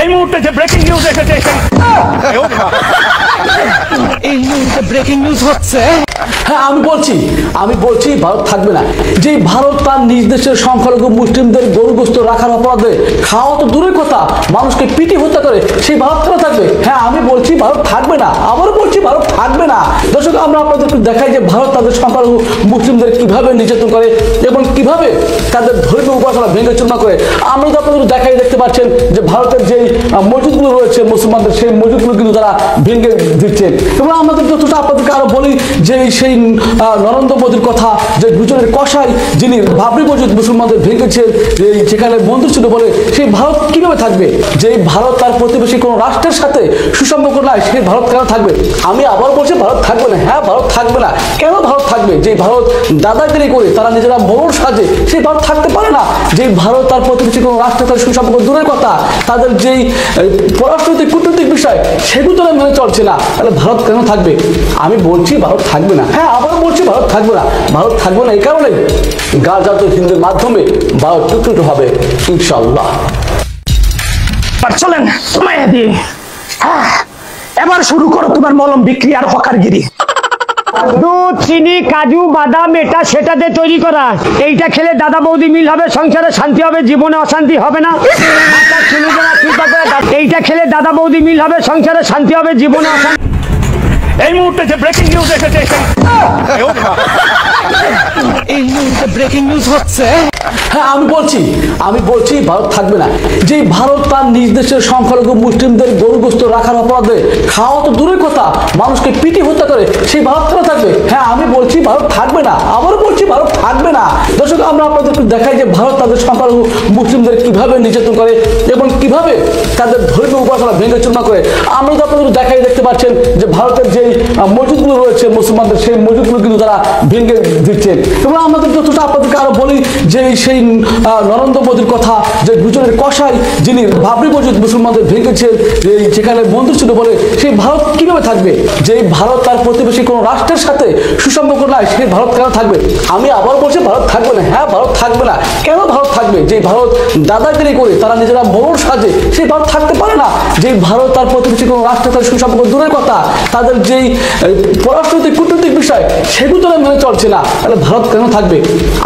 এই মুহূর্তে যে ব্রেকিং নিউজ এসেছে এই মুহূর্তে ব্রেকিং নিউজ হচ্ছে। হ্যাঁ আমি বলছি ভারত থাকবে না। যে ভারত তার নিজ দেশের সংখ্যালঘু মুসলিমদের গরুগ্রস্ত রাখার অপরাধে খাওয়া তো দূরের কথা, মানুষকে পিটি হত্যা করে, সেই ভারত কেন থাকবে? হ্যাঁ আমি বলছি ভারত থাকবে না, আবারও বলছি ভারত থাকবে না। দর্শক, আমরা আপনাদেরকে দেখাই যে ভারত তাদের সংখ্যালঘু মুসলিমদের কিভাবে নির্যাতন করে এবং কিভাবে তাদের ধর্মীয় উপাসনা ভেঙে চুরমা করে। আমরা তো আপনাদের দেখাই দেখতে পাচ্ছেন যে ভারতের যেই মসজিদগুলো রয়েছে মুসলমানদের, সেই মসজিদগুলো কিন্তু তারা ভেঙে দিচ্ছেন। এবং আমাদের যতটা আপনাদেরকে আরো বলি যে সেই নরেন্দ্র মোদীর কথা, যে গুজরাটের কসাই যিনি বাবরি মসজিদ মুসলমানদের ভেঙেছে, যেখানে মন্দির ছিল বলে, সেই ভারত কিভাবে থাকবে? যে ভারত তার প্রতিবেশী কোনো রাষ্ট্রের সাথে সুসম্পর্ক নাই, সেই ভারত কেন থাকবে? আমি আবার বলছি ভারত থাকবে না। হ্যাঁ ভারত থাকবে না। কেন ভারত থাকবে? যে ভারত দাদাগিরি করে, তারা নিজেরা মোড়ল সাজে, সেই ভারত থাকতে পারে না। যে ভারত তার প্রতিবেশী কোনো রাষ্ট্রের সাথে সুসম্পর্ক দূরের কথা, তাদের যেই পররাষ্ট্রনৈতিক কূটনৈতিক বিষয় সেগুলো তো মেনে চলছে না, তাহলে ভারত কেন থাকবে? আমি বলছি ভারত থাকবে না। হ্যাঁ আবার বলছি ভারত থাকবে না। ভারত থাকবে না এই কারণে গাজাত হিন্দের মাধ্যমে ভারত টুকটুক হবে ইনশাআল্লাহ। চলেন মায়াদি, এবার শুরু করো তোমার মলম বিক্রি আর হকারগিরি। দুধ, চিনি, কাজু, বাদাম, এটা সেটাতে তৈরি করা। এইটা খেলে দাদা বৌদি মিল হবে, সংসারে শান্তি হবে, জীবনে অশান্তি হবে না। এইটা খেলে দাদা বৌদি মিল হবে, সংসারে শান্তি হবে, জীবনে অশান্তি। এই মুহূর্তে যে ব্রেকিং নিউজ এসেছে এই মুহূর্তে ব্রেকিং নিউজ হচ্ছে। হ্যাঁ আমি বলছি ভারত থাকবে না। যে ভারত তার নিজ দেশের সংখ্যালঘু মুসলিমদের গরুগ্রস্ত রাখার অপরাধে খাওয়া তো দূরের কথা, মানুষকে পিটি হত্যা করে, সেই ভারত কেন থাকবে? হ্যাঁ আমি বলছি ভারত থাকবে না, আবারও বলছি ভারত থাকবে না। দর্শক, আমরা আপনাদেরকে দেখাই যে ভারত তাদের সংখ্যালঘু মুসলিমদের কিভাবে নির্যাতন করে এবং কিভাবে তাদের ধর্মীয় উপাসনা ভেঙে চুরমা করে। আমরা তো আপনাদের দেখাই দেখতে পাচ্ছেন যে ভারতের যেই মসজিদগুলো রয়েছে মুসলমানদের, সেই মসজিদগুলো কিন্তু তারা ভেঙে দিচ্ছেন। এবং আমাদের যতটা আপনাদেরকে আরো বলি যে সেই নরেন্দ্র মোদীর কথা, যে গুজরাটের কসাই যিনি বাবরি মসজিদ মুসলমানদের ভেঙেছে, যেখানে মন্দির ছিল বলে, সেই ভারত কিভাবে থাকবে? যে ভারত তার প্রতিবেশী কোনো রাষ্ট্রের সাথে সুসম্পর্ক নাই, সেই ভারত কেন থাকবে? আমি আবার বলছি ভারত থাকবে না। হ্যাঁ ভারত থাকবে না। কেন ভারত থাকবে? যে ভারত দাদাগিরি করে, তারা নিজেরা মোড়ল সাজে, সেই ভারত থাকতে পারে না। যে ভারত তার প্রতিবেশী কোনো রাষ্ট্রের সাথে সুসম্পর্ক দূরের কথা, তাদের যেই পররাষ্ট্রনৈতিক কূটনৈতিক বিষয় সেগুলো তো মেনে চলছে না, তাহলে ভারত কেন থাকবে?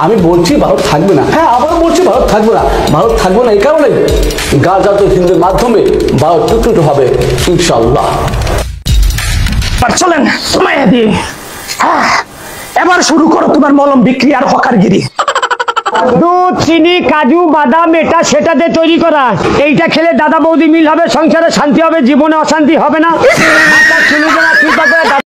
আমি বলছি ভারত থাকবে না। হ্যাঁ আবার বলছি ভারত থাকবে না। ভারত থাকবে না এই কারণে গাজাত হিন্দের মাধ্যমে ভারত টুকটুক হবে ইনশাআল্লাহ। চলেন মায়াদি, এবার শুরু করো তোমার মলম বিক্রি আর হকারগিরি। দুধ, চিনি, কাজু, বাদাম, এটা সেটাতে তৈরি করা। এইটা খেলে দাদা বৌদি মিল হবে, সংসারে শান্তি হবে, জীবনে অশান্তি হবে না।